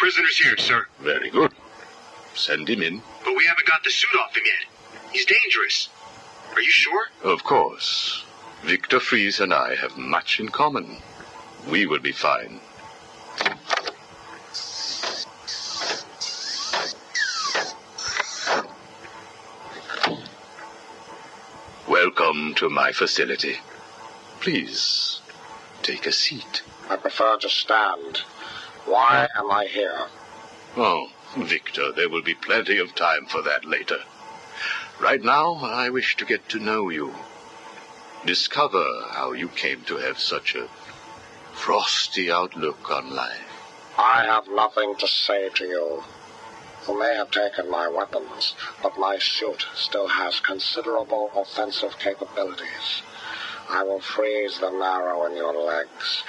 Prisoner's here, sir. Very good. Send him in. But we haven't got the suit off him yet. He's dangerous. Are you sure? Of course. Victor Fries and I have much in common. We will be fine. Welcome to my facility. Please, take a seat. I prefer to stand. Why am I here? Oh, Victor, there will be plenty of time for that later. Right now, I wish to get to know you. Discover how you came to have such a frosty outlook on life. I have nothing to say to you. You may have taken my weapons, but my suit still has considerable offensive capabilities. I will freeze the marrow in your legs.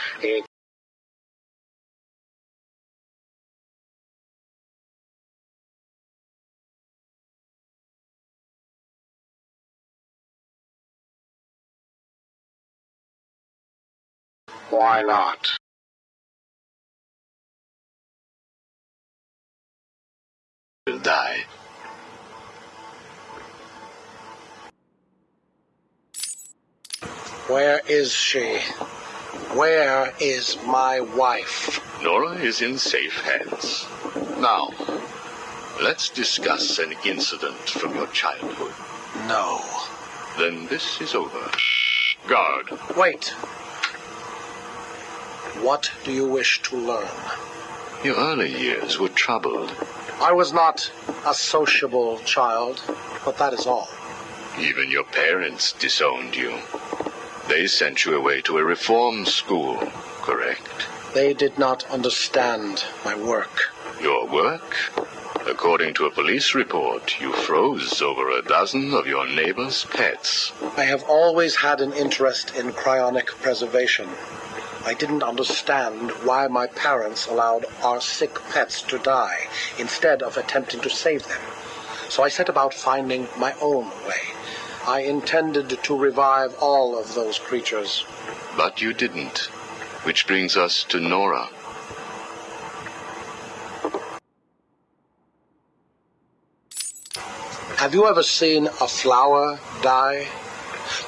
Why not? Will die. Where is she? Where is my wife? Nora is in safe hands. Now, let's discuss an incident from your childhood. No. Then this is over. Guard. Wait. What do you wish to learn? Your early years were troubled. I was not a sociable child, but that is all. Even your parents disowned you. They sent you away to a reform school, correct? They did not understand my work. Your work? According to a police report, you froze over a dozen of your neighbor's pets. I have always had an interest in cryonic preservation. I didn't understand why my parents allowed our sick pets to die instead of attempting to save them. So I set about finding my own way. I intended to revive all of those creatures. But you didn't. Which brings us to Nora. Have you ever seen a flower die?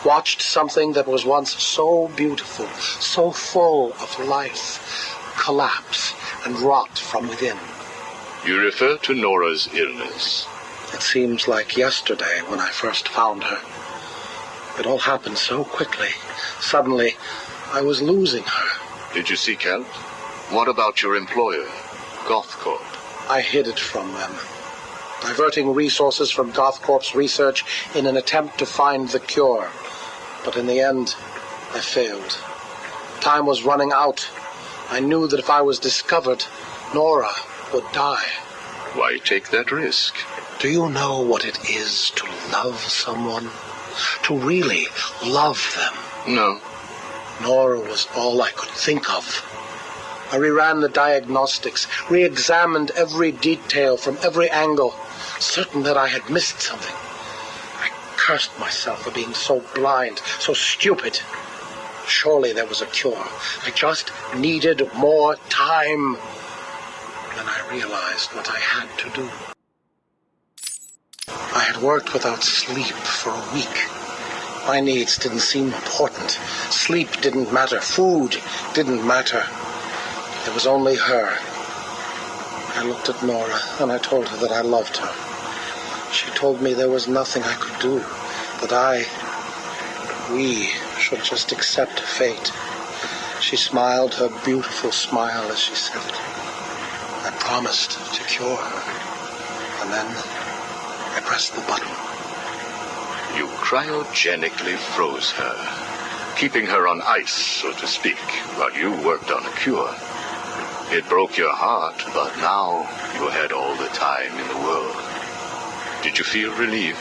Watched something that was once so beautiful, so full of life, collapse and rot from within? You refer to Nora's illness. It seems like yesterday when I first found her. It all happened so quickly. Suddenly, I was losing her. Did you seek help? What about your employer, GothCorp? I hid it from them, diverting resources from GothCorp's research in an attempt to find the cure. But in the end, I failed. Time was running out. I knew that if I was discovered, Nora would die. Why take that risk? Do you know what it is to love someone? To really love them? No. Nora was all I could think of. I reran the diagnostics, re-examined every detail from every angle, certain that I had missed something. I cursed myself for being so blind, so stupid. Surely there was a cure. I just needed more time. Then I realized what I had to do. I had worked without sleep for a week. My needs didn't seem important. Sleep didn't matter. Food didn't matter. There was only her. I looked at Nora and I told her that I loved her. She told me there was nothing I could do, that we should just accept fate. She smiled her beautiful smile as she said it. I promised to cure her, and then I pressed the button. You cryogenically froze her, keeping her on ice, so to speak, while you worked on a cure. It broke your heart, but now you had all the time in the world. Did you feel relieved?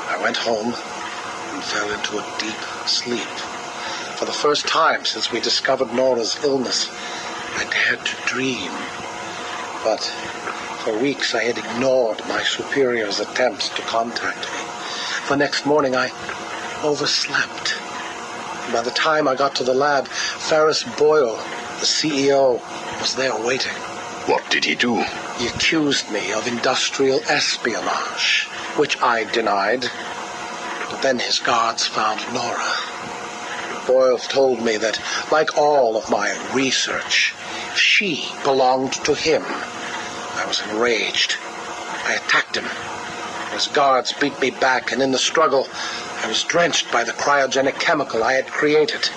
I went home and fell into a deep sleep. For the first time since we discovered Nora's illness, I dared to dream. But for weeks I had ignored my superior's attempts to contact me. The next morning I overslept. By the time I got to the lab, Ferris Boyle, the CEO, was there waiting. What did he do? He accused me of industrial espionage, which I denied. But then his guards found Nora. Boyle told me that, like all of my research, she belonged to him. I was enraged. I attacked him. His guards beat me back, and in the struggle, I was drenched by the cryogenic chemical I had created.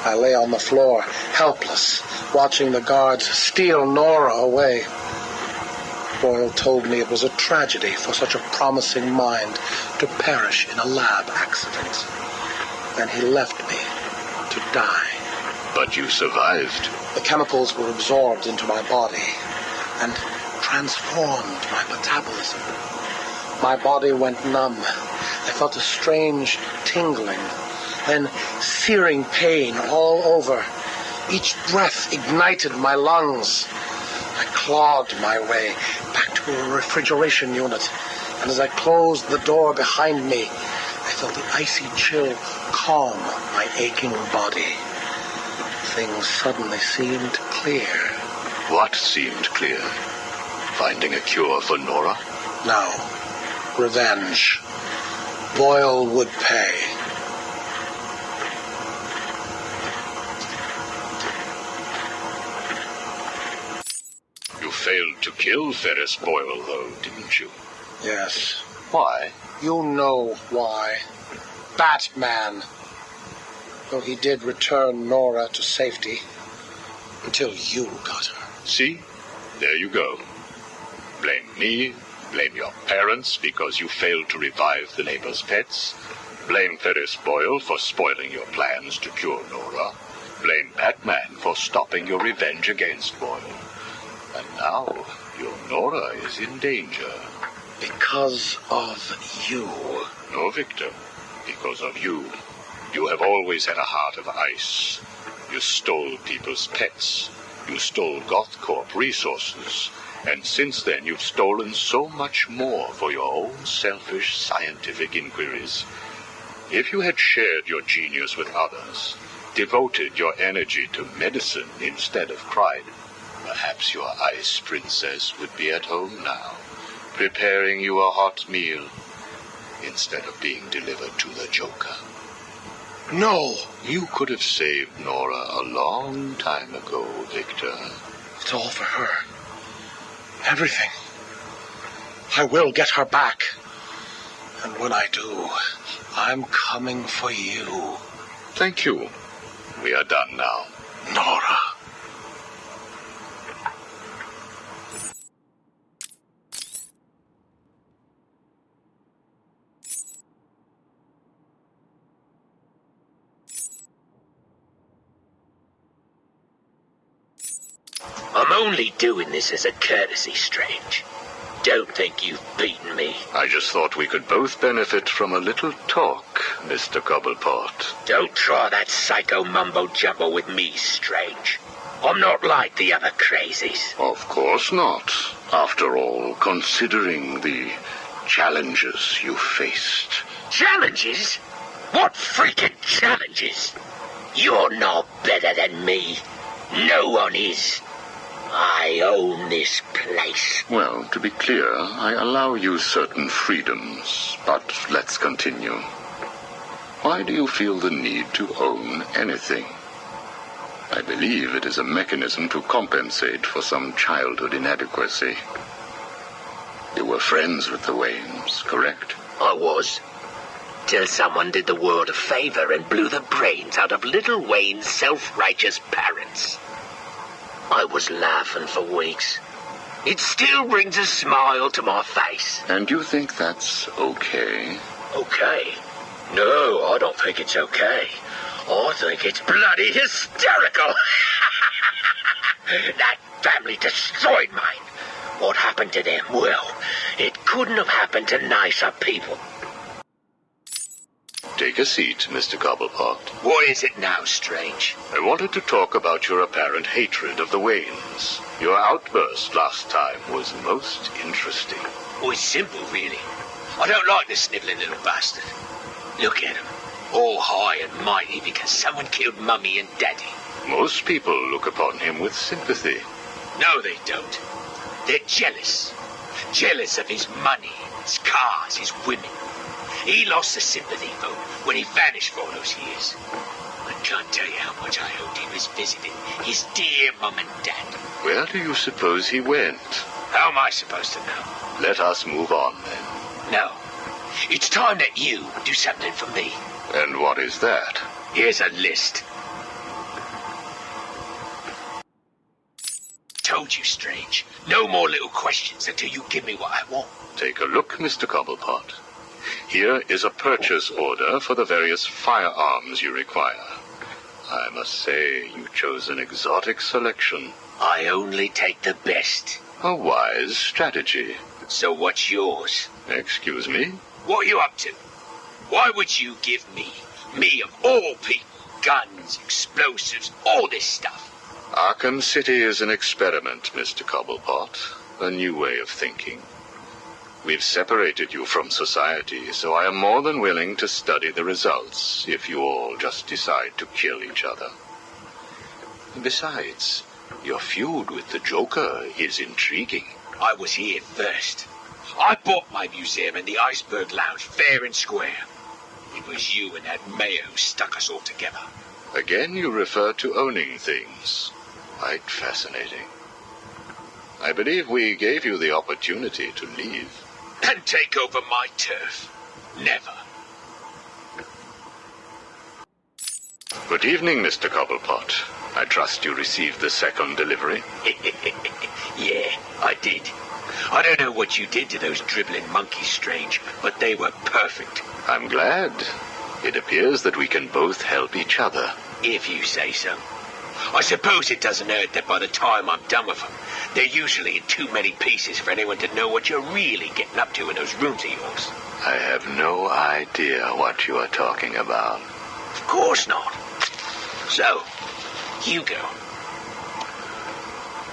I lay on the floor, helpless, watching the guards steal Nora away. Boyle told me it was a tragedy for such a promising mind to perish in a lab accident. Then he left me to die. But you survived. The chemicals were absorbed into my body and transformed my metabolism. My body went numb. I felt a strange tingling, then searing pain all over. Each breath ignited my lungs. I clawed my way back to a refrigeration unit, and as I closed the door behind me, I felt the icy chill calm my aching body. Things suddenly seemed clear. What seemed clear? Finding a cure for Nora? No. Revenge. Boyle would pay. You failed to kill Ferris Boyle, though, didn't you? Yes. Why? You know why. Batman. Though he did return Nora to safety. Until you got her. See? There you go. Blame me. Blame your parents because you failed to revive the neighbor's pets. Blame Ferris Boyle for spoiling your plans to cure Nora. Blame Batman for stopping your revenge against Boyle. And now, your Nora is in danger. Because of you. No, Victor. Because of you. You have always had a heart of ice. You stole people's pets. You stole GothCorp resources. And since then, you've stolen so much more for your own selfish scientific inquiries. If you had shared your genius with others, devoted your energy to medicine instead of crime, perhaps your ice princess would be at home now, preparing you a hot meal instead of being delivered to the Joker. No! You could have saved Nora a long time ago, Victor. It's all for her. Everything. I will get her back. And when I do, I'm coming for you. Thank you. We are done now. Nora. I'm only doing this as a courtesy, Strange. Don't think you've beaten me. I just thought we could both benefit from a little talk, Mr. Cobblepot. Don't try that psycho mumbo-jumbo with me, Strange. I'm not like the other crazies. Of course not. After all, considering the challenges you faced. Challenges? What freaking challenges? You're no better than me. No one is. I own this place. Well, to be clear, I allow you certain freedoms, but let's continue. Why do you feel the need to own anything? I believe it is a mechanism to compensate for some childhood inadequacy. You were friends with the Waynes, correct? I was. Till someone did the world a favor and blew the brains out of little Wayne's self-righteous parents. I was laughing for weeks. It still brings a smile to my face. And you think that's okay? Okay? No, I don't think it's okay. I think it's bloody hysterical. That family destroyed mine. What happened to them? Well, it couldn't have happened to nicer people. Take a seat, Mr. Cobblepot. What is it now, Strange? I wanted to talk about your apparent hatred of the Waynes. Your outburst last time was most interesting. Oh, it's simple, really. I don't like the snivelling little bastard. Look at him. All high and mighty because someone killed Mummy and Daddy. Most people look upon him with sympathy. No, they don't. They're jealous. Jealous of his money, his cars, his women. He lost the sympathy vote when he vanished for all those years. I can't tell you how much I hoped he was visiting his dear mum and dad. Where do you suppose he went? How am I supposed to know? Let us move on, then. No. It's time that you do something for me. And what is that? Here's a list. Told you, Strange. No more little questions until you give me what I want. Take a look, Mr. Cobblepot. Here is a purchase order for the various firearms you require. I must say, you chose an exotic selection. I only take the best. A wise strategy. So what's yours? Excuse me? What are you up to? Why would you give me of all people, guns, explosives, all this stuff? Arkham City is an experiment, Mr. Cobblepot. A new way of thinking. We've separated you from society, so I am more than willing to study the results if you all just decide to kill each other. Besides, your feud with the Joker is intriguing. I was here first. I bought my museum in the Iceberg Lounge fair and square. It was you and that Mayo who stuck us all together. Again, you refer to owning things. Quite fascinating. I believe we gave you the opportunity to leave. And take over my turf. Never. Good evening, Mr. Cobblepot. I trust you received the second delivery. Yeah, I did. I don't know what you did to those dribbling monkeys, Strange, but they were perfect. I'm glad. It appears that we can both help each other. If you say so. I suppose it doesn't hurt that by the time I'm done with them, they're usually in too many pieces for anyone to know what you're really getting up to in those rooms of yours. I have no idea what you are talking about. Of course not. So, Hugo.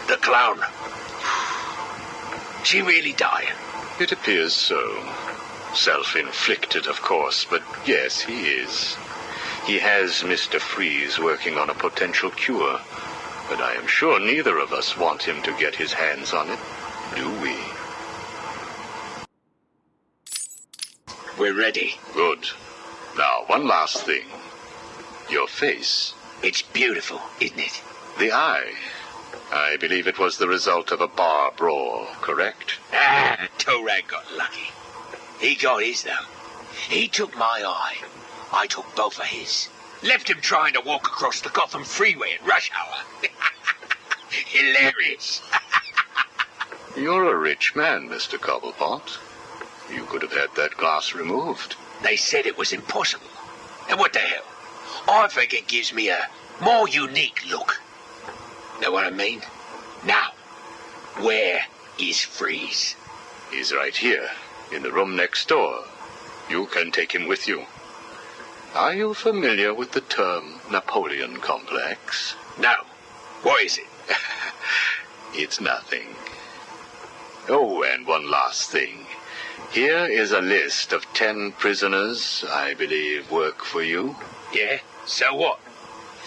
The clown. She really dying? It appears so. Self-inflicted, of course, but yes, he is. He has Mr. Freeze working on a potential cure, but I am sure neither of us want him to get his hands on it, do we? We're ready. Good. Now, one last thing. Your face. It's beautiful, isn't it? The eye. I believe it was the result of a bar brawl, correct? Torag got lucky. He got his, though. He took my eye. I took both of his. Left him trying to walk across the Gotham freeway at rush hour. Hilarious. You're a rich man, Mr. Cobblepot. You could have had that glass removed. They said it was impossible. And what the hell? I think it gives me a more unique look. Know what I mean? Now, where is Freeze? He's right here, in the room next door. You can take him with you. Are you familiar with the term Napoleon complex? No. What is it? It's nothing. Oh, and one last thing. Here is a list of 10 prisoners I believe work for you. Yeah? So what?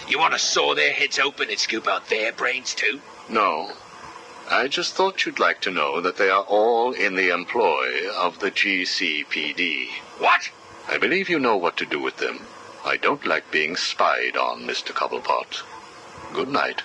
You want to saw their heads open and scoop out their brains too? No. I just thought you'd like to know that they are all in the employ of the GCPD. What? I believe you know what to do with them. I don't like being spied on, Mr. Cobblepot. Good night.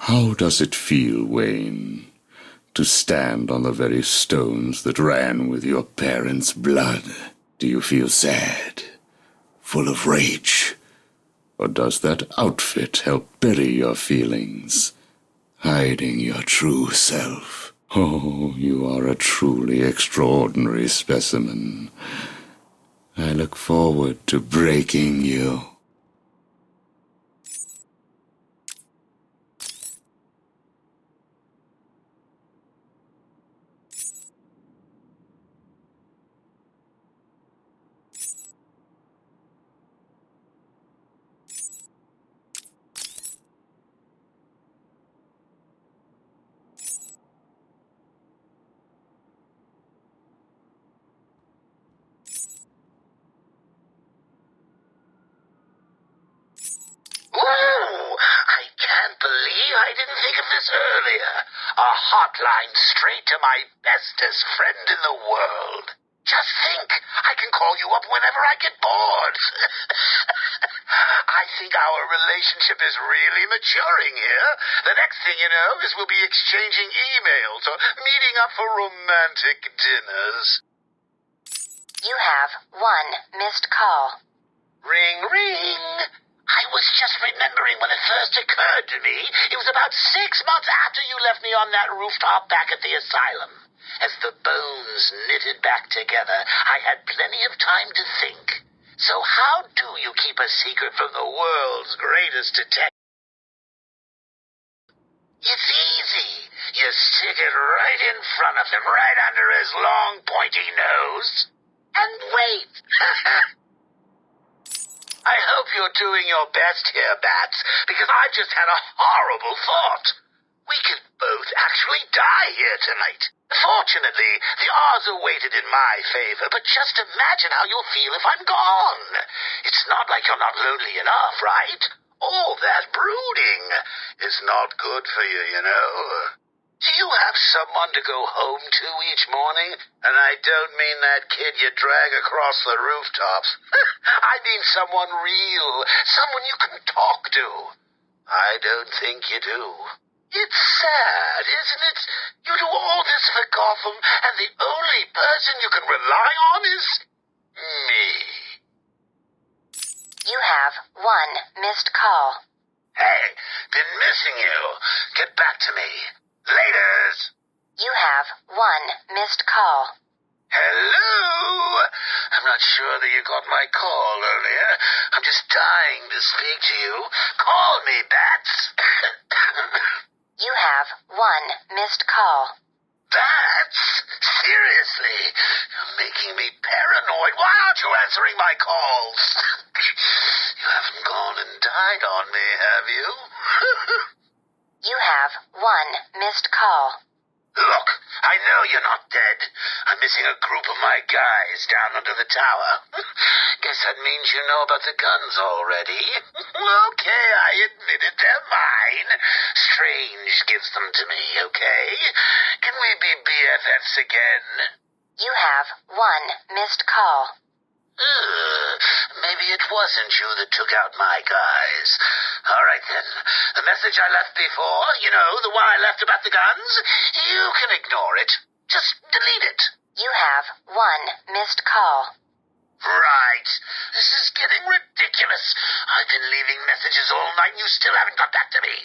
How does it feel, Wayne, to stand on the very stones that ran with your parents' blood? Do you feel sad, full of rage? Or does that outfit help bury your feelings, hiding your true self? Oh, you are a truly extraordinary specimen. I look forward to breaking you. hotline straight to my bestest friend in the world. Just think, I can call you up whenever I get bored. I think our relationship is really maturing here. The next thing you know is we'll be exchanging emails or meeting up for romantic dinners. You have one missed call. Ring, ring. I was just remembering when it first occurred to me. It was about 6 months after you left me on that rooftop back at the asylum. As the bones knitted back together, I had plenty of time to think. So how do you keep a secret from the world's greatest detective? It's easy. You stick it right in front of him, right under his long, pointy nose, and wait. I hope you're doing your best here, Bats, because I've just had a horrible thought. We could both actually die here tonight. Fortunately, the odds are weighted in my favor, but just imagine how you'll feel if I'm gone. It's not like you're not lonely enough, right? All that brooding is not good for you, you know. Do you have someone to go home to each morning? And I don't mean that kid you drag across the rooftops. I mean someone real, someone you can talk to. I don't think you do. It's sad, isn't it? You do all this for Gotham, and the only person you can rely on is me. You have one missed call. Hey, been missing you. Get back to me. Laters. You have one missed call. Hello? I'm not sure that you got my call earlier. I'm just dying to speak to you. Call me, Bats. You have one missed call. Bats? Seriously? You're making me paranoid. Why aren't you answering my calls? You haven't gone and died on me, have you? You have one missed call. Look, I know you're not dead. I'm missing a group of my guys down under the tower. Guess that means you know about the guns already. Okay, I admit it, they're mine. Strange gives them to me, okay? Can we be BFFs again? You have one missed call. Maybe it wasn't you that took out my guys. All right, then. The message I left before, you know, the one I left about the guns, you can ignore it. Just delete it. You have one missed call. Right. This is getting ridiculous. I've been leaving messages all night and you still haven't got back to me.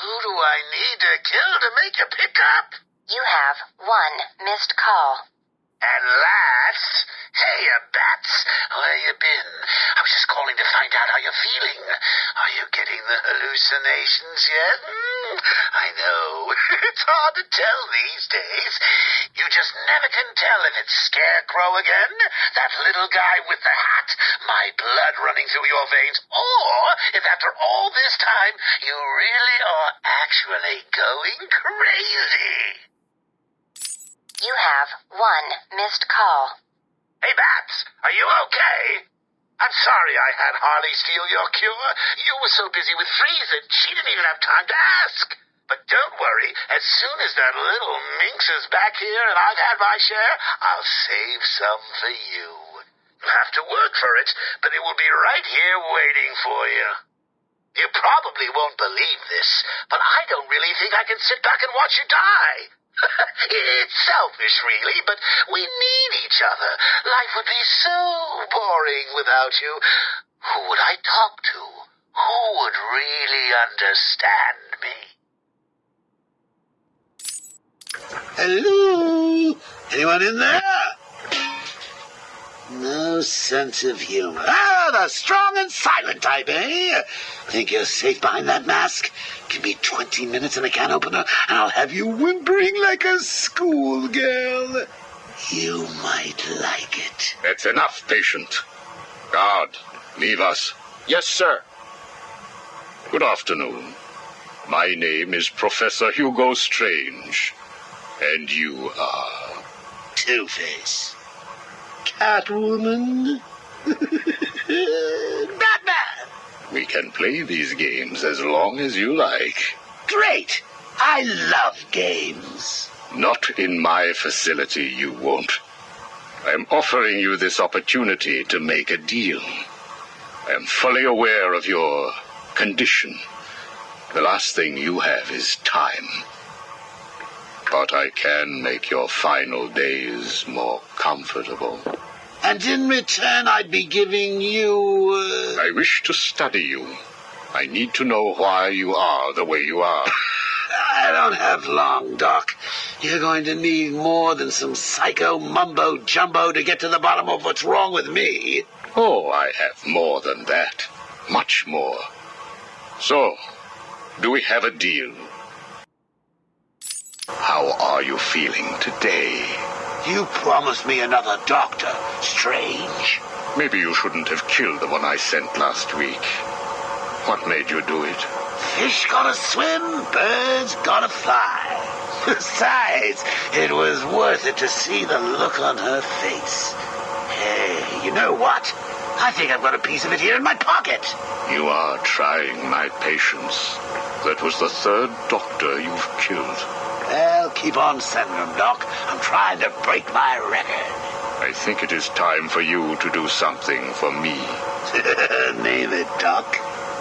Who do I need to kill to make you pick up? You have one missed call. At last? Hey, Bats, where you been? I was just calling to find out how you're feeling. Are you getting the hallucinations yet? I know. It's hard to tell these days. You just never can tell if it's Scarecrow again, that little guy with the hat, my blood running through your veins, or if after all this time you really are actually going crazy. You have one missed call. Hey, Bats, are you okay? I'm sorry I had Harley steal your cure. You were so busy with Freeze that she didn't even have time to ask. But don't worry, as soon as that little minx is back here and I've had my share, I'll save some for you. You'll have to work for it, but it will be right here waiting for you. You probably won't believe this, but I don't really think I can sit back and watch you die. It's selfish, really, but we need each other. Life would be so boring without you. Who would I talk to? Who would really understand me? Hello? Anyone in there? No sense of humor. Ah, the strong and silent type, eh? Think you're safe behind that mask? Give me 20 minutes and a can opener, and I'll have you whimpering like a schoolgirl. You might like it. That's enough, patient. Guard, leave us. Yes, sir. Good afternoon. My name is Professor Hugo Strange. And you are? Two-Face. Catwoman. Batman. We can play these games as long as you like. Great. I love games. Not in my facility, you won't. I am offering you this opportunity to make a deal. I am fully aware of your condition. The last thing you have is time. But I can make your final days more comfortable. And in return, I'd be giving you... I wish to study you. I need to know why you are the way you are. I don't have long, Doc. You're going to need more than some psycho mumbo-jumbo to get to the bottom of what's wrong with me. Oh, I have more than that. Much more. So, do we have a deal? How are you feeling today? You promised me another doctor. Strange. Maybe you shouldn't have killed the one I sent last week. What made you do it? Fish gotta swim, birds gotta fly. Besides, it was worth it to see the look on her face. Hey, you know what? I think I've got a piece of it here in my pocket. You are trying my patience. That was the third doctor you've killed. Well, keep on sending them, Doc. I'm trying to break my record. I think it is time for you to do something for me. Name it, Doc.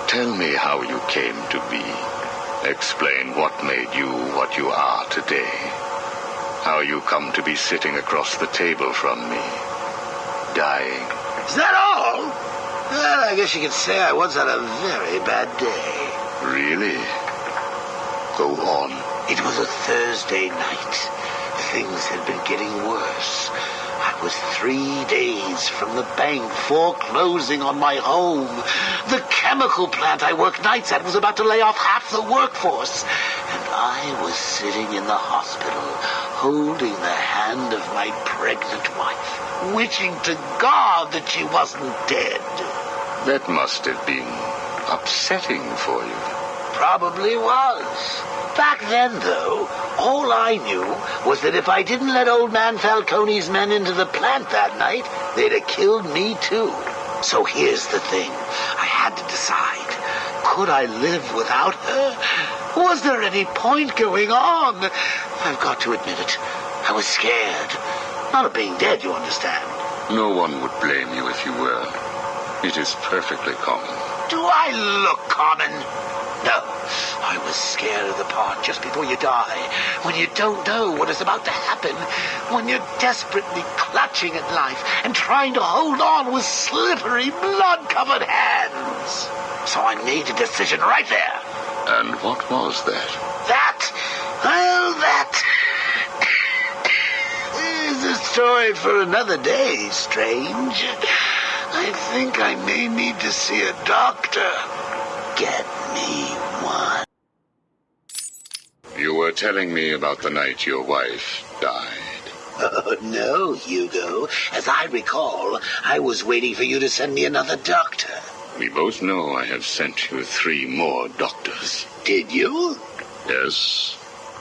Tell me how you came to be. Explain what made you what you are today. How you come to be sitting across the table from me, dying. Is that all? Well, I guess you could say I once had a very bad day. Really? Go on. It was a Thursday night. Things had been getting worse. I was 3 days from the bank foreclosing on my home. The chemical plant I work nights at was about to lay off half the workforce. And I was sitting in the hospital, holding the hand of my pregnant wife, wishing to God that she wasn't dead. That must have been upsetting for you. Probably was. Back then, though, all I knew was that if I didn't let old man Falcone's men into the plant that night, they'd have killed me too. So here's the thing. I had to decide. Could I live without her? Was there any point going on? I've got to admit it. I was scared. Not of being dead, you understand. No one would blame you if you were. It is perfectly common. Do I look common? No, I was scared of the part just before you die, when you don't know what is about to happen, when you're desperately clutching at life and trying to hold on with slippery, blood-covered hands. So I made a decision right there. And what was that? That is a story for another day, Strange. I think I may need to see a doctor. Get me one. You were telling me about the night your wife died. Oh, no, Hugo. As I recall, I was waiting for you to send me another doctor. We both know I have sent you 3 more doctors. Did you? Yes.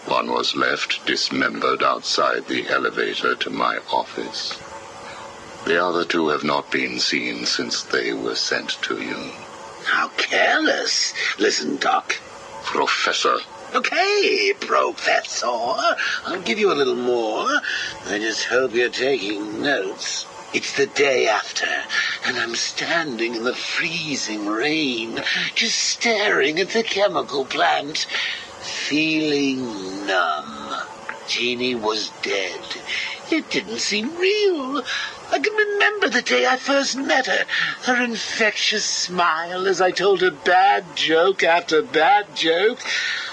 One was left dismembered outside the elevator to my office. The other 2 have not been seen since they were sent to you. How careless. Listen, Doc. Professor. Okay, Professor. I'll give you a little more. I just hope you're taking notes. It's the day after, and I'm standing in the freezing rain, just staring at the chemical plant, feeling numb. Jeannie was dead. It didn't seem real. I can remember the day I first met her. Her infectious smile as I told her bad joke after bad joke.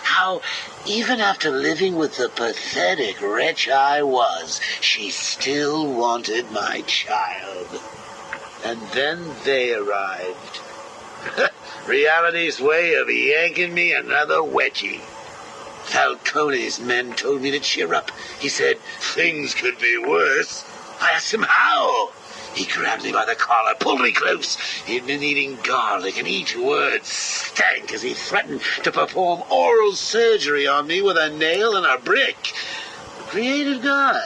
How, even after living with the pathetic wretch I was, she still wanted my child. And then they arrived. Reality's way of yanking me another wedgie. Falcone's men told me to cheer up. He said, things could be worse. I asked him how. He grabbed me by the collar, pulled me close. He'd been eating garlic, and each word stank as he threatened to perform oral surgery on me with a nail and a brick. A creative guy.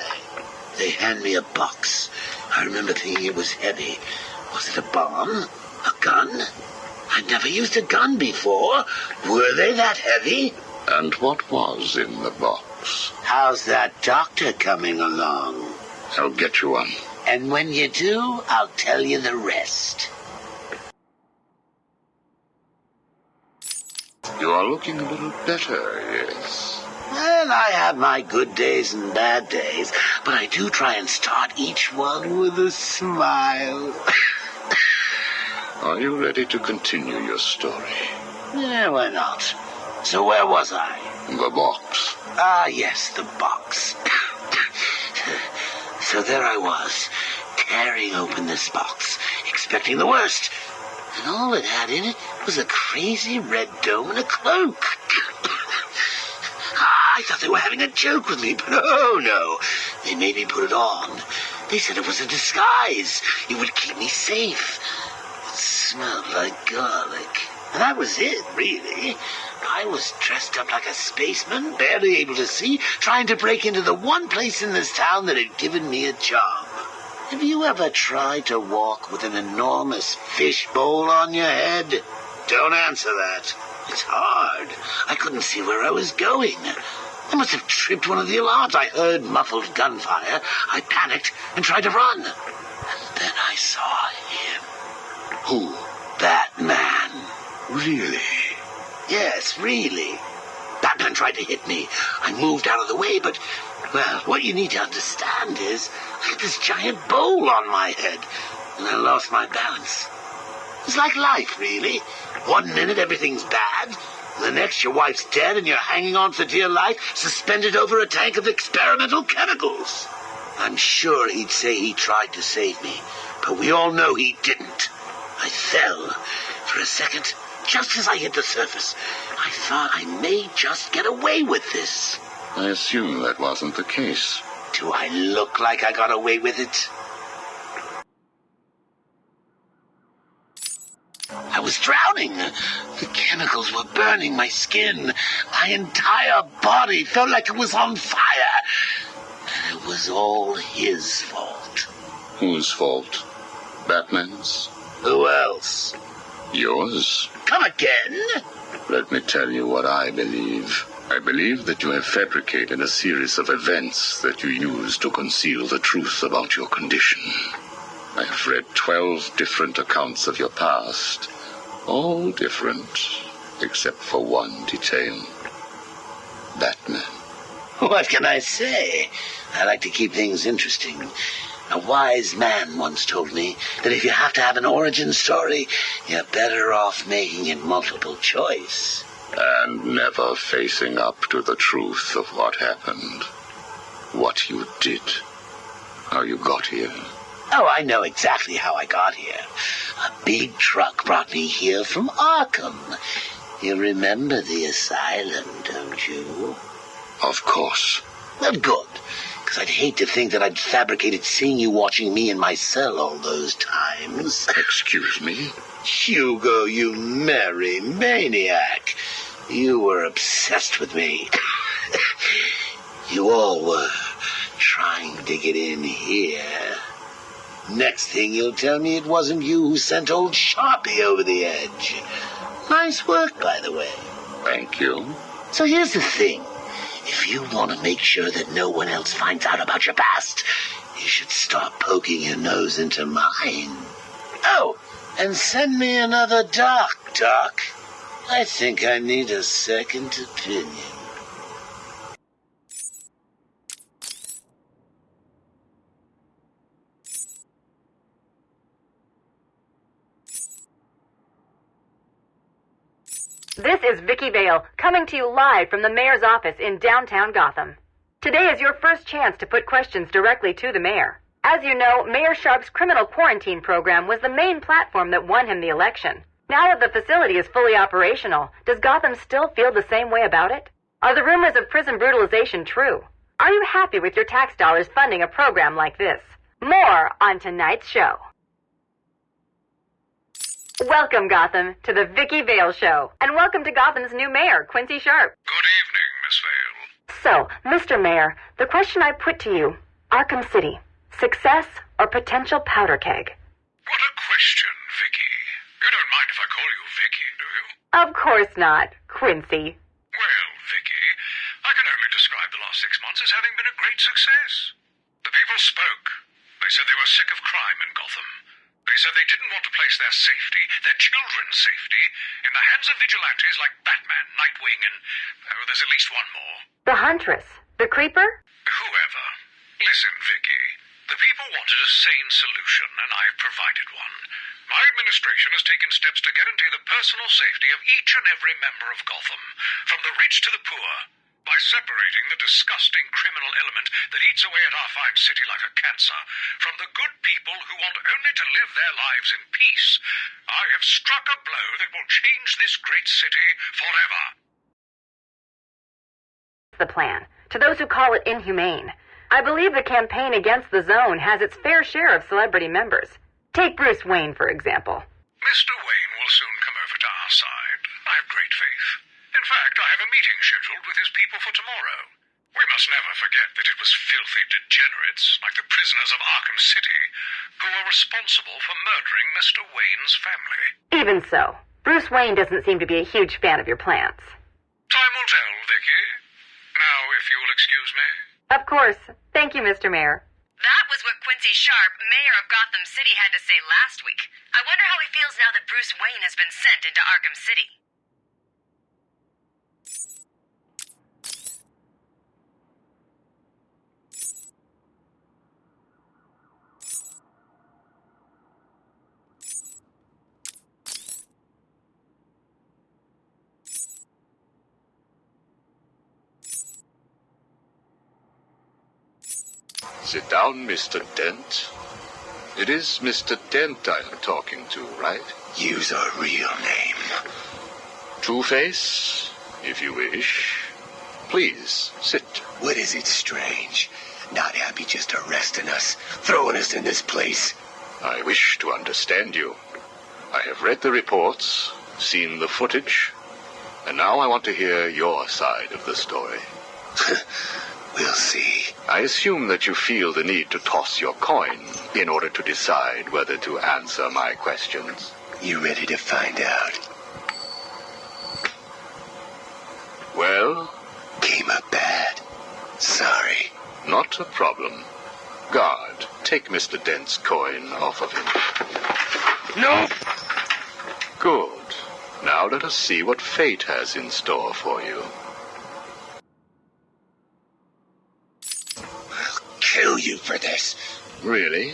They hand me a box. I remember thinking it was heavy. Was it a bomb? A gun? I'd never used a gun before. Were they that heavy? And what was in the box? How's that doctor coming along? I'll get you one. And when you do, I'll tell you the rest. You are looking a little better, yes. Well, I have my good days and bad days, but I do try and start each one with a smile. Are you ready to continue your story? Yeah, why not? So where was I? The box. Ah, yes, the box. So there I was, tearing open this box, expecting the worst. And all it had in it was a crazy red dome and a cloak. I thought they were having a joke with me, but oh no. They made me put it on. They said it was a disguise. It would keep me safe. It smelled like garlic. And that was it, really. I was dressed up like a spaceman, barely able to see, trying to break into the one place in this town that had given me a job. Have you ever tried to walk with an enormous fishbowl on your head? Don't answer that. It's hard. I couldn't see where I was going. I must have tripped one of the alarms. I heard muffled gunfire. I panicked and tried to run. And then I saw him. Who? Batman. Really? Yes, really. Batman tried to hit me. I moved out of the way, but, well, what you need to understand is I had this giant bowl on my head, and I lost my balance. It's like life, really. 1 minute everything's bad, the next your wife's dead and you're hanging on for dear life, suspended over a tank of experimental chemicals. I'm sure he'd say he tried to save me, but we all know he didn't. I fell. For a second, just as I hit the surface, I thought I may just get away with this. I assume that wasn't the case. Do I look like I got away with it? I was drowning. The chemicals were burning my skin. My entire body felt like it was on fire. And it was all his fault. Whose fault? Batman's? Who else? Yours? Come again? Let me tell you what I believe. I believe that you have fabricated a series of events that you use to conceal the truth about your condition. I have read 12 different accounts of your past, all different, except for one detail. Batman. What can I say? I like to keep things interesting. A wise man once told me that if you have to have an origin story, you're better off making it multiple choice. And never facing up to the truth of what happened. What you did. How you got here. Oh, I know exactly how I got here. A big truck brought me here from Arkhem. You remember the asylum, don't you? Of course. Well, good. Because I'd hate to think that I'd fabricated seeing you watching me in my cell all those times. Excuse me? Hugo, you merry maniac. You were obsessed with me. You all were trying to get in here. Next thing you'll tell me it wasn't you who sent old Sharpie over the edge. Nice work, by the way. Thank you. So here's the thing. If you want to make sure that no one else finds out about your past, you should stop poking your nose into mine. Oh, and send me another doc. I think I need a second opinion. This is Vicky Vale, coming to you live from the mayor's office in downtown Gotham. Today is your first chance to put questions directly to the mayor. As you know, Mayor Sharp's criminal quarantine program was the main platform that won him the election. Now that the facility is fully operational, does Gotham still feel the same way about it? Are the rumors of prison brutalization true? Are you happy with your tax dollars funding a program like this? More on tonight's show. Welcome, Gotham, to the Vicky Vale Show, and welcome to Gotham's new mayor, Quincy Sharp. Good evening, Miss Vale. So, Mr. Mayor, the question I put to you, Arkham City, success or potential powder keg? What a question, Vicky. You don't mind if I call you Vicky, do you? Of course not, Quincy. Well, Vicky, great success. The people spoke. They said they were sick of crime in Gotham. They said they didn't want to place their safety, their children's safety, in the hands of vigilantes like Batman, Nightwing, and there's at least one more. The Huntress. The Creeper? Whoever. Listen, Vicky. The people wanted a sane solution, and I've provided one. My administration has taken steps to guarantee the personal safety of each and every member of Gotham, from the rich to the poor, by separating the disgusting criminal element that eats away at our fine city like a cancer from the good people who want only to live their lives in peace. I have struck a blow that will change this great city forever. The plan. To those who call it inhumane, I believe the campaign against the Zone has its fair share of celebrity members. Take Bruce Wayne, for example. Mr. Wayne will soon come over to our side. I have great faith. In fact, I have a meeting scheduled with his people for tomorrow. We must never forget that it was filthy degenerates, like the prisoners of Arkham City, who were responsible for murdering Mr. Wayne's family. Even so, Bruce Wayne doesn't seem to be a huge fan of your plans. Time will tell, Vicky. Now, if you will excuse me. Of course. Thank you, Mr. Mayor. That was what Quincy Sharp, mayor of Gotham City, had to say last week. I wonder how he feels now that Bruce Wayne has been sent into Arkham City. Sit down, Mr. Dent. It is Mr. Dent I am talking to, right? Use a real name. Two-Face, if you wish. Please, sit. What is it strange? Not happy just arresting us, throwing us in this place. I wish to understand you. I have read the reports, seen the footage, and now I want to hear your side of the story. We'll see. I assume that you feel the need to toss your coin in order to decide whether to answer my questions. You ready to find out? Well? Came up bad. Sorry. Not a problem. Guard, take Mr. Dent's coin off of him. No! Good. Now let us see what fate has in store for you. Kill you for this. Really?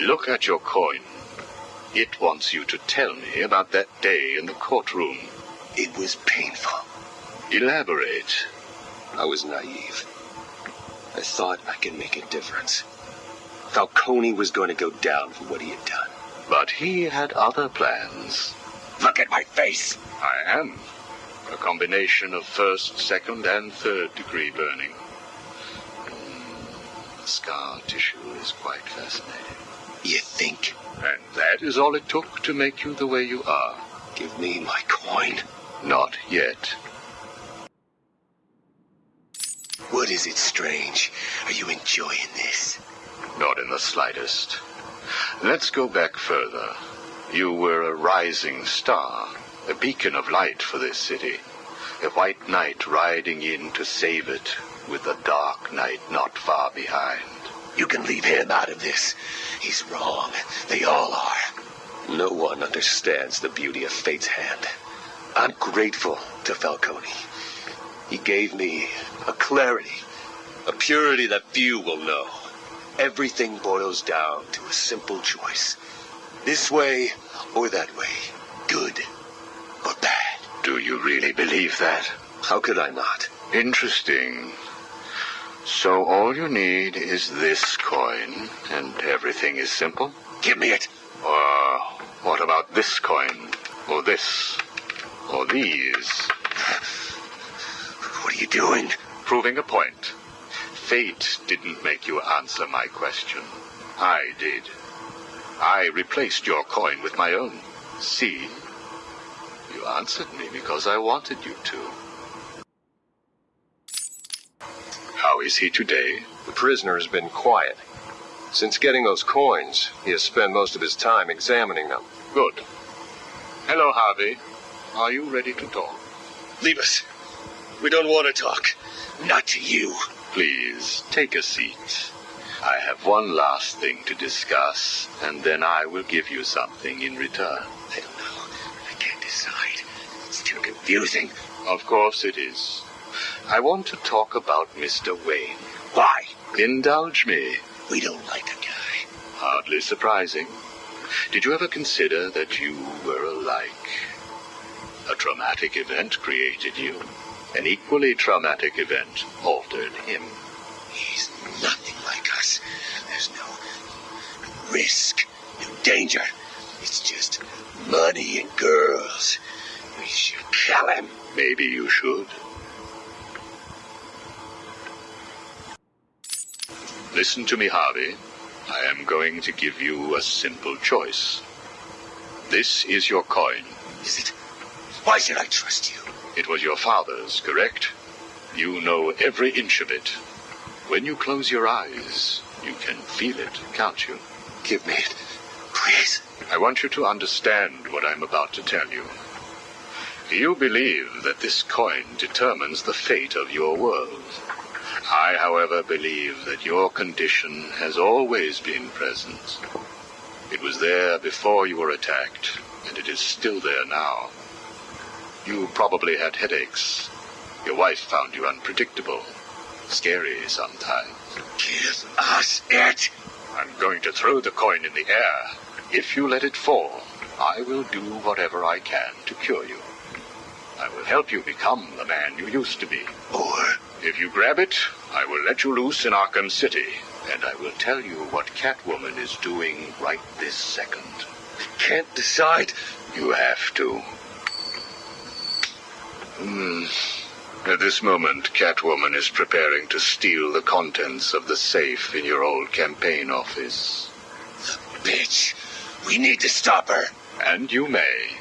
Look at your coin. It wants you to tell me about that day in the courtroom. It was painful. Elaborate. I was naive. I thought I could make a difference. Falcone was going to go down for what he had done. But he had other plans. Look at my face. I am. A combination of first, second, and third degree burning. The scar tissue is quite fascinating. You think? And that is all it took to make you the way you are. Give me my coin. Not yet. What is it, Strange? Are you enjoying this? Not in the slightest. Let's go back further. You were a rising star, a beacon of light for this city. A white knight riding in to save it, with a dark knight not far behind. You can leave him out of this. He's wrong. They all are. No one understands the beauty of fate's hand. I'm grateful to Falcone. He gave me a clarity, a purity that few will know. Everything boils down to a simple choice. This way or that way. Good or bad. Do you really believe that? How could I not? Interesting. So all you need is this coin, and everything is simple? Give me it. Or what about this coin? Or this? Or these? What are you doing? Proving a point. Fate didn't make you answer my question. I did. I replaced your coin with my own. See? You answered me because I wanted you to. How is he today? The prisoner has been quiet. Since getting those coins, he has spent most of his time examining them. Good. Hello, Harvey. Are you ready to talk? Leave us. We don't want to talk. Not to you. Please, take a seat. I have one last thing to discuss, and then I will give you something in return. I don't know. I can't decide. It's too confusing. Of course it is. I want to talk about Mr. Wayne. Why? Indulge me. We don't like the guy. Hardly surprising. Did you ever consider that you were alike? A traumatic event created you. An equally traumatic event altered him. He's nothing like us. There's no risk, no danger. It's just money and girls. We should kill him. Maybe you should. Listen to me, Harvey. I am going to give you a simple choice. This is your coin. Is it? Why should I trust you? It was your father's, correct? You know every inch of it. When you close your eyes, you can feel it, can't you? Give me it, please. I want you to understand what I'm about to tell you. You believe that this coin determines the fate of your world. I, however, believe that your condition has always been present. It was there before you were attacked, and it is still there now. You probably had headaches. Your wife found you unpredictable, scary sometimes. Give us it. I'm going to throw the coin in the air. If you let it fall, I will do whatever I can to cure you. I will help you become the man you used to be. Or if you grab it, I will let you loose in Arkhem City, and I will tell you what Catwoman is doing right this second. I can't decide. You have to. At this moment, Catwoman is preparing to steal the contents of the safe in your old campaign office. The bitch. We need to stop her. And you may.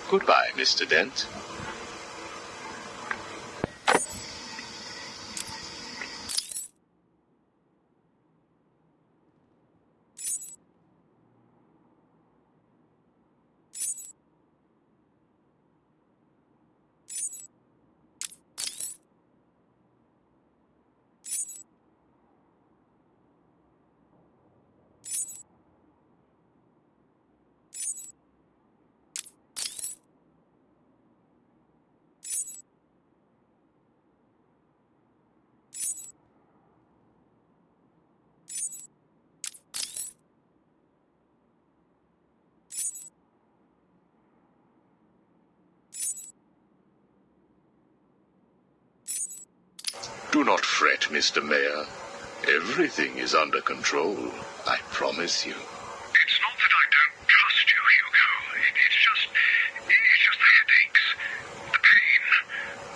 Goodbye, Mr. Dent. Do not fret, Mr. Mayor. Everything is under control, I promise you. It's not that I don't trust you, Hugo. It's just the headaches. The pain.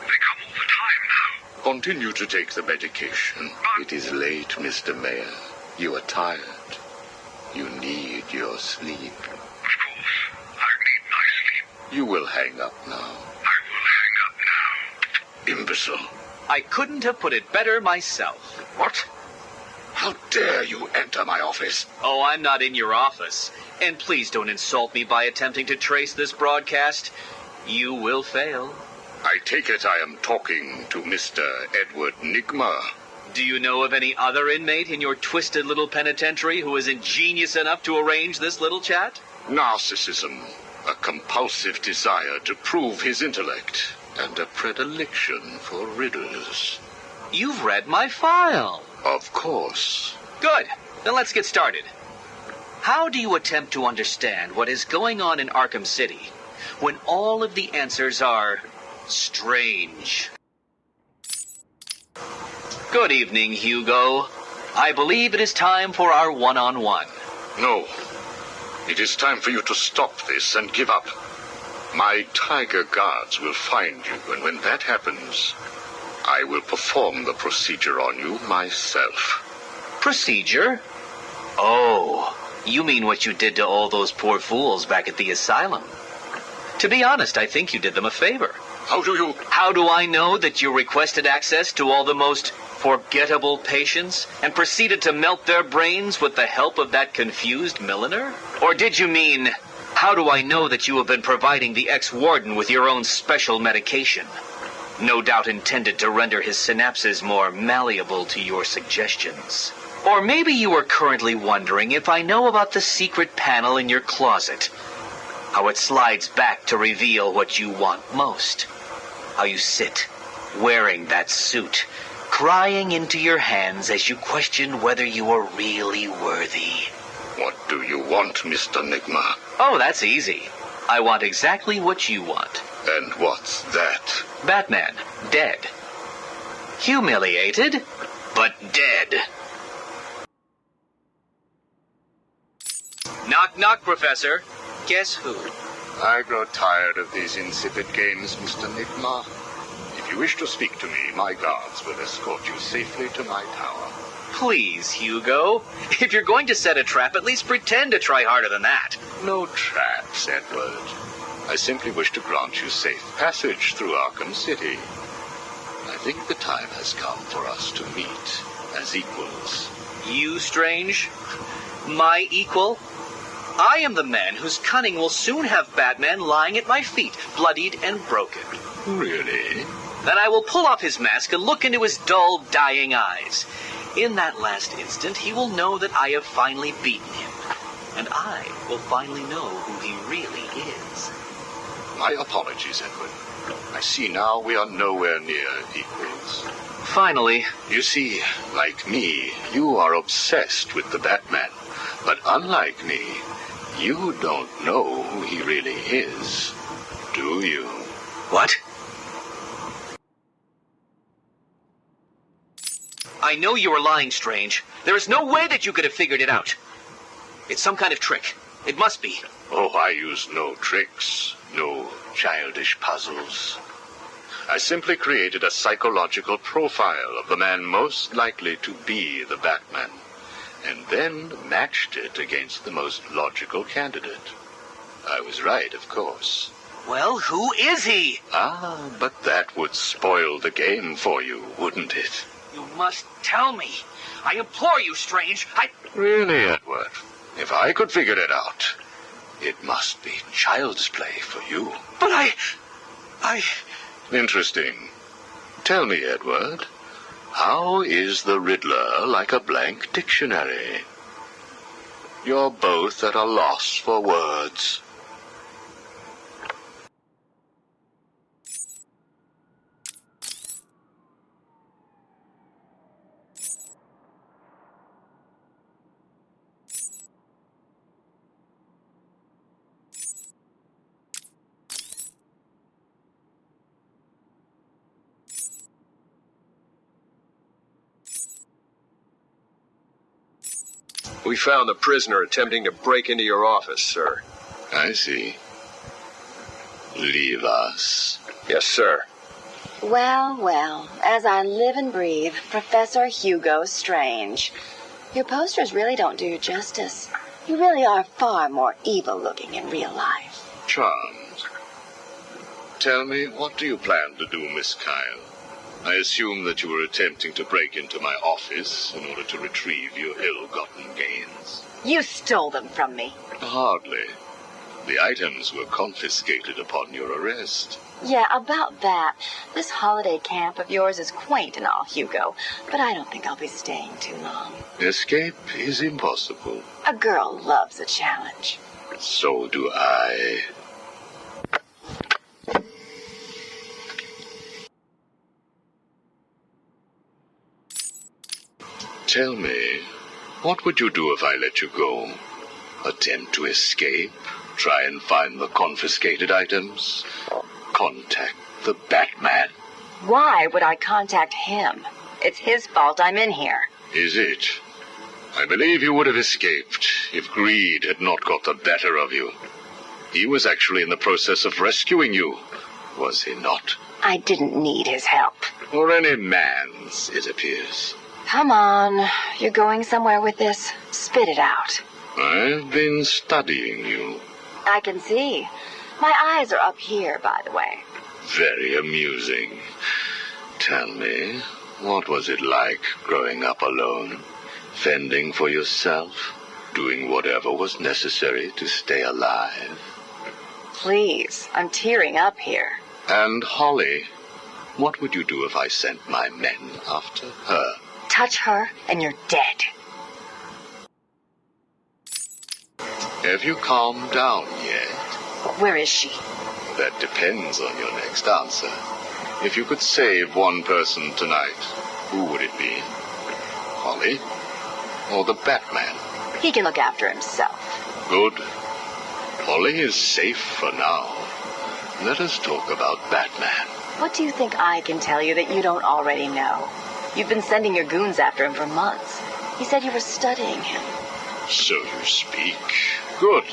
They come all the time now. Continue to take the medication. It is late, Mr. Mayor. You are tired. You need your sleep. Of course. I need my sleep. You will hang up now. I will hang up now. Imbecile. I couldn't have put it better myself. What? How dare you enter my office? Oh, I'm not in your office. And please don't insult me by attempting to trace this broadcast. You will fail. I take it I am talking to Mr. Edward Nigma. Do you know of any other inmate in your twisted little penitentiary who is ingenious enough to arrange this little chat? Narcissism, a compulsive desire to prove his intellect, and a predilection for riddles. You've read my file. Of course. Good. Then let's get started. How do you attempt to understand what is going on in Arkham City when all of the answers are strange? Good evening, Hugo. I believe it is time for our one-on-one. No. It is time for you to stop this and give up. My tiger guards will find you, and when that happens, I will perform the procedure on you myself. Procedure? Oh, you mean what you did to all those poor fools back at the asylum. To be honest, I think you did them a favor. How do I know that you requested access to all the most forgettable patients and proceeded to melt their brains with the help of that confused milliner? Or did you mean, how do I know that you have been providing the ex-warden with your own special medication? no doubt intended to render his synapses more malleable to your suggestions. Or maybe you are currently wondering if I know about the secret panel in your closet. How it slides back to reveal what you want most. How you sit, wearing that suit, crying into your hands as you question whether you are really worthy. What do you want, Mr. Nigma? Oh, that's easy. I want exactly what you want. And what's that? Batman, dead. Humiliated, but dead. Knock, knock, Professor. Guess who? I grow tired of these insipid games, Mr. Nigma. If you wish to speak to me, my guards will escort you safely to my tower. Please, Hugo. If you're going to set a trap, at least pretend to try harder than that. No traps, Edward. I simply wish to grant you safe passage through Arkham City. I think the time has come for us to meet as equals. You, Strange? My equal? I am the man whose cunning will soon have Batman lying at my feet, bloodied and broken. Really? Then I will pull off his mask and look into his dull, dying eyes. In that last instant, he will know that I have finally beaten him. And I will finally know who he really is. My apologies, Edward. I see now we are nowhere near equals. Finally. You see, like me, you are obsessed with the Batman. But unlike me, you don't know who he really is, do you? What? I know you are lying, Strange. There is no way that you could have figured it out. It's some kind of trick. It must be. Oh, I use no tricks, no childish puzzles. I simply created a psychological profile of the man most likely to be the Batman, and then matched it against the most logical candidate. I was right, of course. Well, who is he? Ah, but that would spoil the game for you, wouldn't it? You must tell me. I implore you, Strange. Really, Edward? If I could figure it out, it must be child's play for you. But I... Interesting. Tell me, Edward, how is the Riddler like a blank dictionary? You're both at a loss for words. We found the prisoner attempting to break into your office, sir. I see. Leave us. Yes, sir. Well, well, as I live and breathe, Professor Hugo Strange. Your posters really don't do you justice. You really are far more evil-looking in real life. Charmed. Tell me, what do you plan to do, Miss Kyle? I assume that you were attempting to break into my office in order to retrieve your ill-gotten gains. You stole them from me. Hardly. The items were confiscated upon your arrest. Yeah, about that. This holiday camp of yours is quaint and all, Hugo, but I don't think I'll be staying too long. Escape is impossible. A girl loves a challenge. So do I. Tell me, what would you do if I let you go? Attempt to escape? Try and find the confiscated items? Contact the Batman? Why would I contact him? It's his fault I'm in here. Is it? I believe you would have escaped if greed had not got the better of you. He was actually in the process of rescuing you, was he not? I didn't need his help. Or any man's, it appears. Come on. You're going somewhere with this? Spit it out. I've been studying you. I can see. My eyes are up here, by the way. Very amusing. Tell me, what was it like growing up alone? Fending for yourself? Doing whatever was necessary to stay alive? Please, I'm tearing up here. And Holly, What would you do if I sent my men after her? Touch her and you're dead. Have you calmed down yet? Where is she? That depends on your next answer. If you could save one person tonight, who would it be? Holly? Or the Batman? He can look after himself. Good. Holly is safe for now. Let us talk about Batman. What do you think I can tell you that you don't already know? You've been sending your goons after him for months. He said you were studying him. So you speak. Good.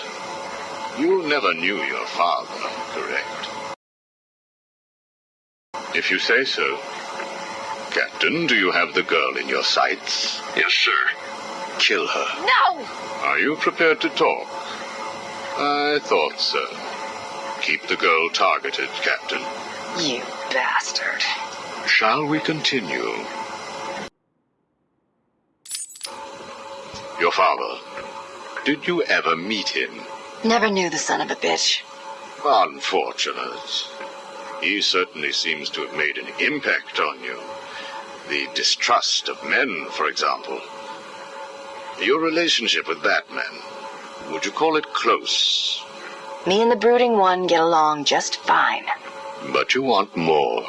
You never knew your father, correct? If you say so. Captain, do you have the girl in your sights? Yes, sir. Kill her. No! Are you prepared to talk? I thought so. Keep the girl targeted, Captain. You bastard. Shall we continue? Your father. Did you ever meet him? Never knew the son of a bitch. Unfortunate. He certainly seems to have made an impact on you. The distrust of men, for example. Your relationship with Batman, would you call it close? Me and the brooding one get along just fine. But you want more.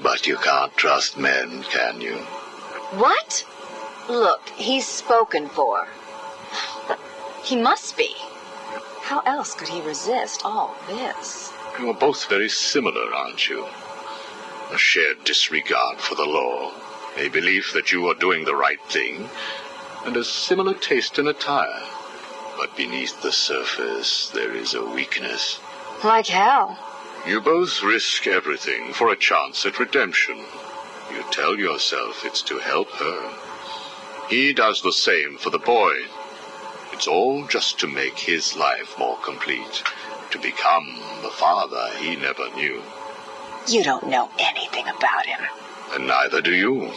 But you can't trust men, can you? What? Look, he's spoken for. He must be. How else could he resist all this? You are both very similar, aren't you? A shared disregard for the law, a belief that you are doing the right thing, and a similar taste in attire. But beneath the surface, there is a weakness. Like hell. You both risk everything for a chance at redemption. You tell yourself it's to help her. He does the same for the boy. It's all just to make his life more complete, to become the father he never knew. You don't know anything about him. And neither do you.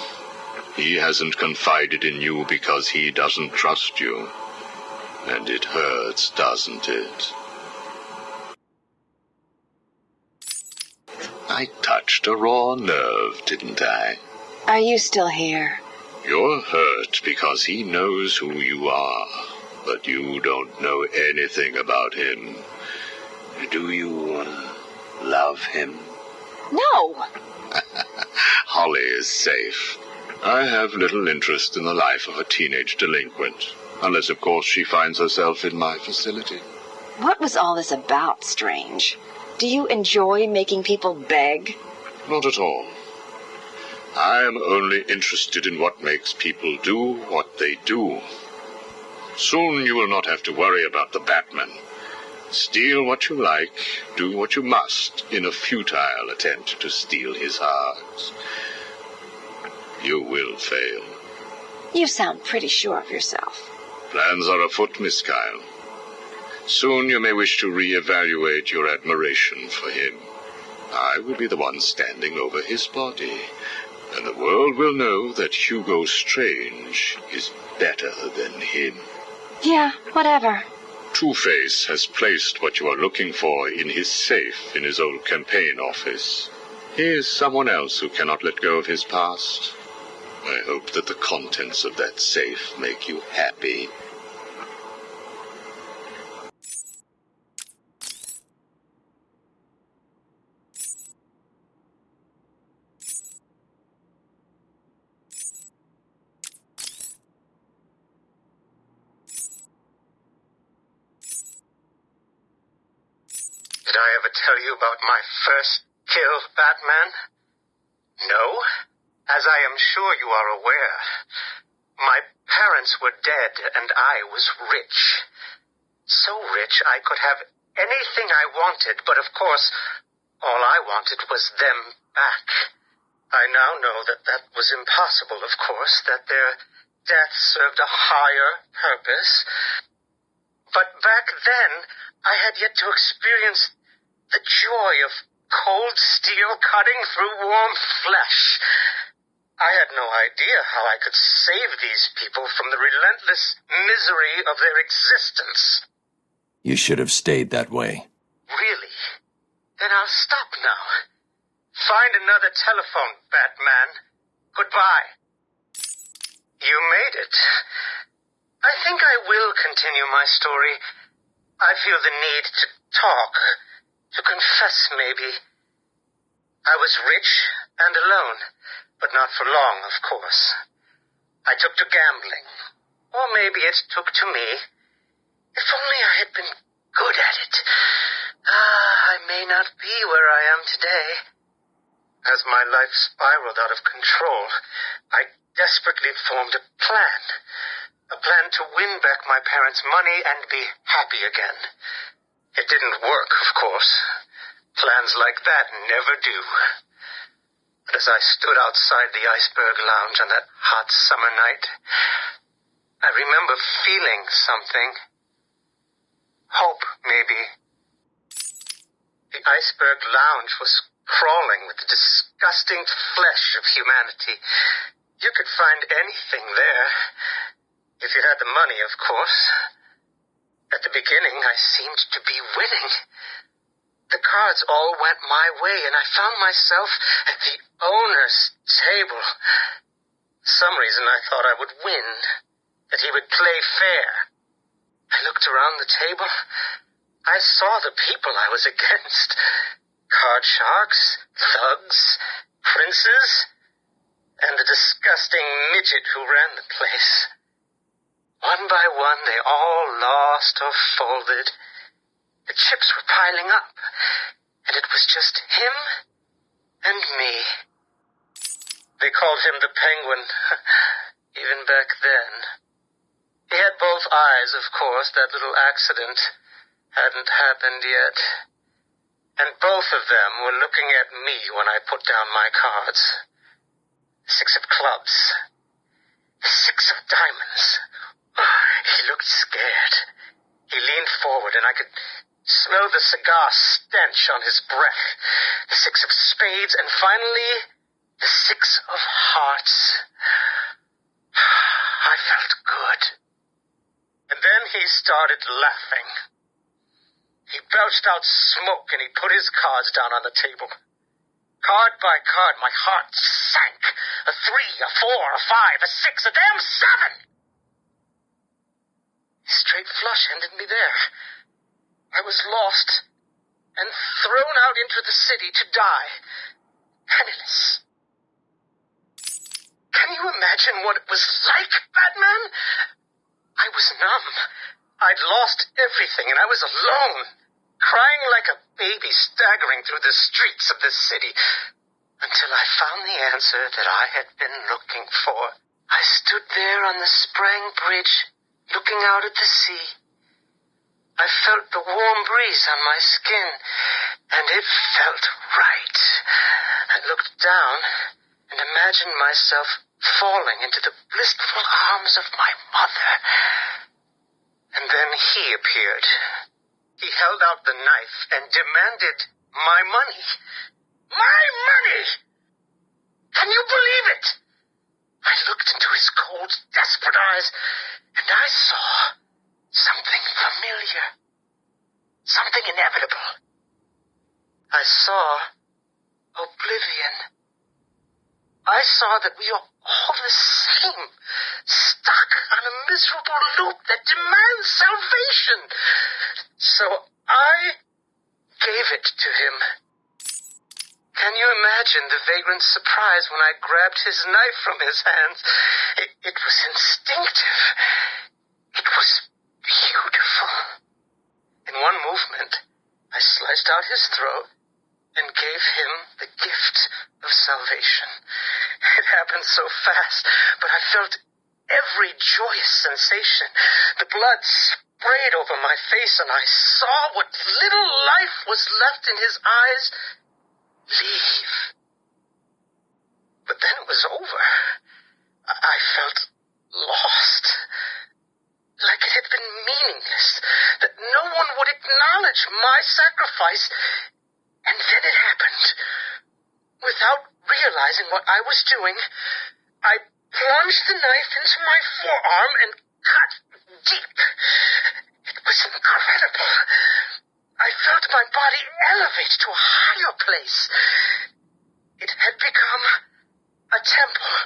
He hasn't confided in you because he doesn't trust you. And it hurts, doesn't it? I touched a raw nerve, didn't I? Are you still here? You're hurt because he knows who you are, but you don't know anything about him. Do you love him? No! Holly is safe. I have little interest in the life of a teenage delinquent, unless, of course, she finds herself in my facility. What was all this about, Strange? Do you enjoy making people beg? Not at all. I am only interested in what makes people do what they do. Soon you will not have to worry about the Batman. Steal what you like, do what you must, in a futile attempt to steal his heart. You will fail. You sound pretty sure of yourself. Plans are afoot, Miss Kyle. Soon you may wish to re-evaluate your admiration for him. I will be the one standing over his body, and the world will know that Hugo Strange is better than him. Yeah, whatever. Two-Face has placed what you are looking for in his safe in his old campaign office. He is someone else who cannot let go of his past. I hope that the contents of that safe make you happy. Did I ever tell you about my first kill, Batman? No? As I am sure you are aware, my parents were dead and I was rich. So rich I could have anything I wanted, but of course, all I wanted was them back. I now know that that was impossible, of course, that their death served a higher purpose. But back then, I had yet to experience the joy of cold steel cutting through warm flesh. I had no idea how I could save these people from the relentless misery of their existence. You should have stayed that way. Really? Then I'll stop now. Find another telephone, Batman. Goodbye. You made it. I think I will continue my story. I feel the need to talk, to confess maybe. I was rich and alone, but not for long, of course. I took to gambling, or maybe it took to me. If only I had been good at it. I may not be where I am today. As my life spiraled out of control, I desperately formed a plan. A plan to win back my parents' money and be happy again. It didn't work, of course. Plans like that never do. But as I stood outside the Iceberg Lounge on that hot summer night, I remember feeling something. Hope, maybe. The Iceberg Lounge was crawling with the disgusting flesh of humanity. You could find anything there. If you had the money, of course. At the beginning, I seemed to be winning. The cards all went my way, and I found myself at the owner's table. For some reason, I thought I would win, that he would play fair. I looked around the table. I saw the people I was against. Card sharks, thugs, princes, and the disgusting midget who ran the place. One by one, they all lost or folded. The chips were piling up, and it was just him and me. They called him the Penguin, even back then. He had both eyes, of course. That little accident hadn't happened yet. And both of them were looking at me when I put down my cards. 6 of clubs. 6 of diamonds. He looked scared. He leaned forward, and I could smell the cigar stench on his breath. The 6 of spades, and finally, the 6 of hearts. I felt good. And then he started laughing. He belched out smoke, and he put his cards down on the table. Card by card, my heart sank. A 3, a 4, a 5, a 6, a damn 7! Straight flush ended me there. I was lost and thrown out into the city to die, penniless. Can you imagine what it was like, Batman? I was numb. I'd lost everything, and I was alone, crying like a baby staggering through the streets of this city, until I found the answer that I had been looking for. I stood there on the Sprang Bridge, looking out at the sea. I felt the warm breeze on my skin, and it felt right. I looked down and imagined myself falling into the blissful arms of my mother. And then he appeared. He held out the knife and demanded my money. My money! Can you believe it? I looked into his cold, desperate eyes, and I saw something familiar. Something inevitable. I saw oblivion. I saw that we are all the same, stuck on a miserable loop that demands salvation. So I gave it to him. Can you imagine the vagrant surprise when I grabbed his knife from his hands? It was instinctive. It was beautiful. In one movement, I sliced out his throat and gave him the gift of salvation. It happened so fast, but I felt every joyous sensation. The blood sprayed over my face, and I saw what little life was left in his eyes leave. But then it was over. I felt lost. Like it had been meaningless. That no one would acknowledge my sacrifice. And then it happened. Without realizing what I was doing, I plunged the knife into my forearm and cut deep. It was incredible. I felt my body elevate to a higher place. It had become a temple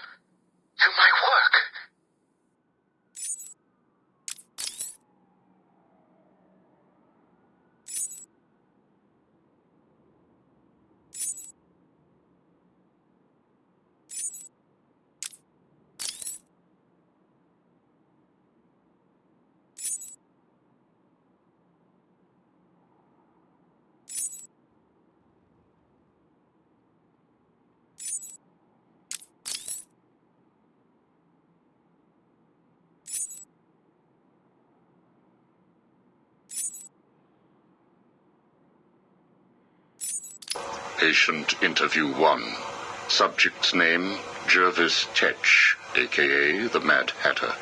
to my work. Patient interview 1. Subject's name, Jervis Tetch, a.k.a. the Mad Hatter.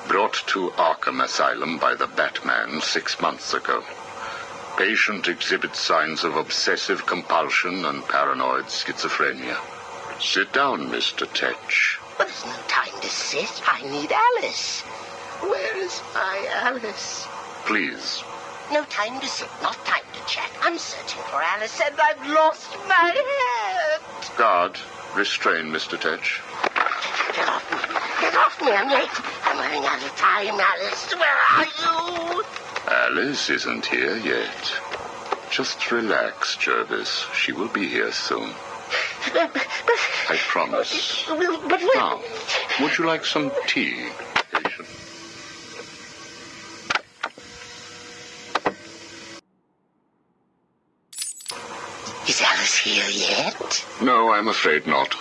Brought to Arkhem Asylum by the Batman 6 months ago. Patient exhibits signs of obsessive compulsion and paranoid schizophrenia. Sit down, Mr. Tetch. But there's no time to sit. I need Alice. Where is my Alice? Please. No time to sit, not time to chat. I'm searching for Alice and I've lost my head. Guard, restrain Mr. Tetch. Get off me. Get off me. I'm late. I'm running out of time, Alice. Where are you? Alice isn't here yet. Just relax, Jervis. She will be here soon. I promise. But now, would you like some tea, patient? Is Alice here yet? No, I'm afraid not.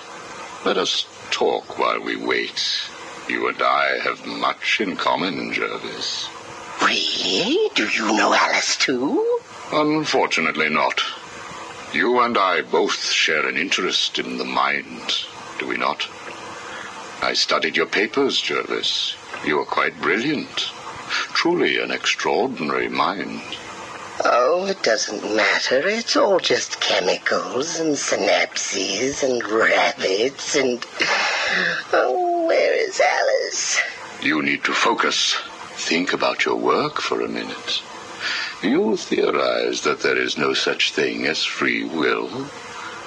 Let us talk while we wait. You and I have much in common, Jervis. Really? Do you know Alice too? Unfortunately not. You and I both share an interest in the mind, do we not? I studied your papers, Jervis. You are quite brilliant. Truly an extraordinary mind. Oh, it doesn't matter. It's all just chemicals and synapses and rabbits and... Oh, where is Alice? You need to focus. Think about your work for a minute. You theorize that there is no such thing as free will,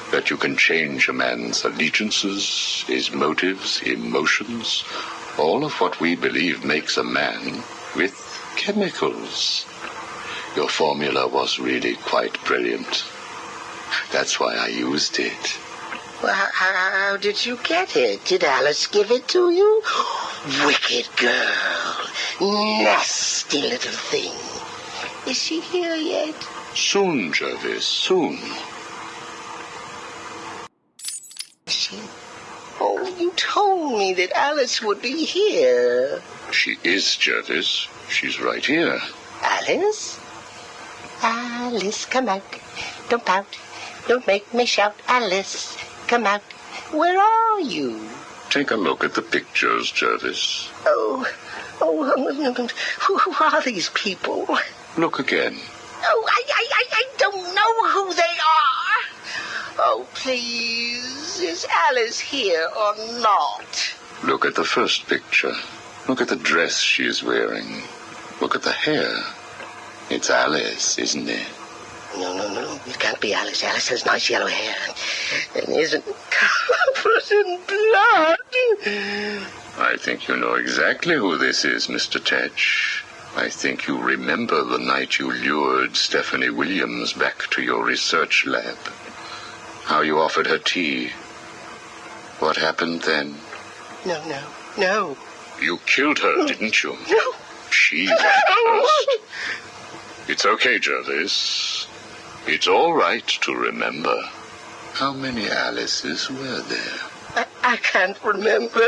that you can change a man's allegiances, his motives, emotions, all of what we believe makes a man with chemicals. Your formula was really quite brilliant. That's why I used it. Well, how did you get it? Did Alice give it to you? Wicked girl. Nasty little thing. Is she here yet? Soon, Jervis, soon. She... Oh, you told me that Alice would be here. She is, Jervis. She's right here. Alice? Alice, come out. Don't pout. Don't make me shout. Alice, come out. Where are you? Take a look at the pictures, Jervis. Oh, who are these people? Look again. Oh, I don't know who they are. Oh, please, is Alice here or not? Look at the first picture. Look at the dress she is wearing. Look at the hair. It's Alice, isn't it? No, it can't be Alice. Alice has nice yellow hair and isn't covered in blood. I think you know exactly who this is, Mr. Tetch. I think you remember the night you lured Stephanie Williams back to your research lab. How you offered her tea. What happened then? No. You killed her, didn't you? No. She went first. It's okay, Jervis. It's all right to remember. How many Alices were there? I can't remember.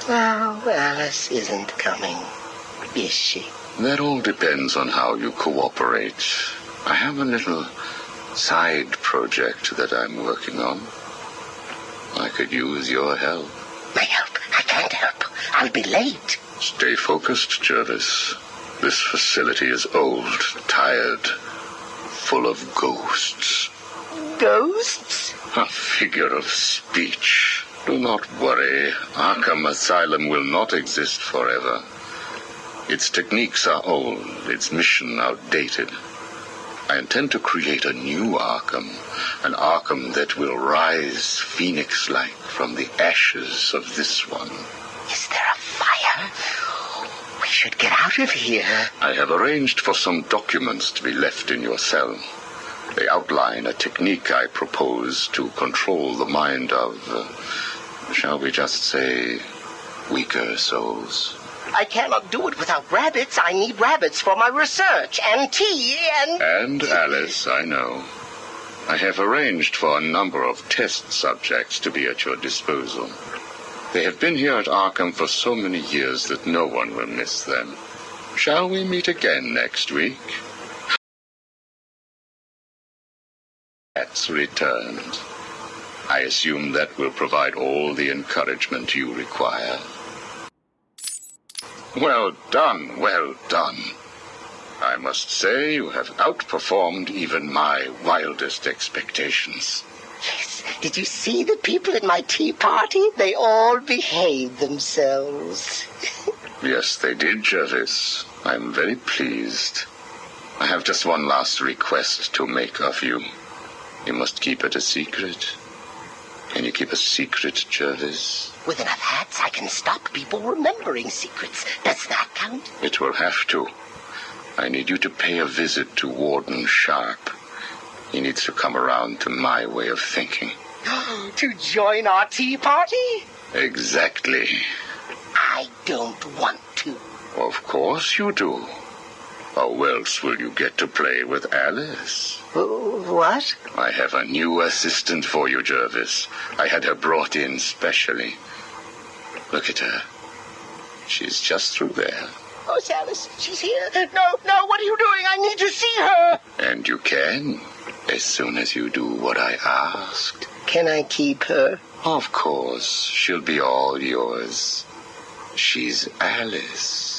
Oh, Alice isn't coming, is she? That all depends on how you cooperate. I have a little side project that I'm working on. I could use your help. My help? I can't help. I'll be late. Stay focused, Jervis. This facility is old, tired, full of ghosts. Ghosts? A figure of speech. Do not worry. Arkhem Asylum will not exist forever. Its techniques are old, its mission outdated. I intend to create a new Arkhem, an Arkhem that will rise phoenix-like from the ashes of this one. Is there a fire? We should get out of here. I have arranged for some documents to be left in your cell. They outline a technique I propose to control the mind of, shall we just say, weaker souls. I cannot do it without rabbits. I need rabbits for my research, and tea, and... And Alice, I know. I have arranged for a number of test subjects to be at your disposal. They have been here at Arkhem for so many years that no one will miss them. Shall we meet again next week? That's returned. I assume that will provide all the encouragement you require. Well done, well done. I must say you have outperformed even my wildest expectations. Yes, did you see the people at my tea party? They all behaved themselves. Yes, they did, Jervis. I'm very pleased. I have just one last request to make of you. You must keep it a secret. Can you keep a secret, Jervis? With enough hats, I can stop people remembering secrets. Does that count? It will have to. I need you to pay a visit to Warden Sharp. He needs to come around to my way of thinking. To join our tea party? Exactly. I don't want to. Of course you do. How else will you get to play with Alice? What? I have a new assistant for you, Jervis. I had her brought in specially. Look at her. She's just through there. Oh, Alice, she's here. No, what are you doing? I need to see her. And you can, as soon as you do what I asked. Can I keep her? Of course. She'll be all yours. She's Alice.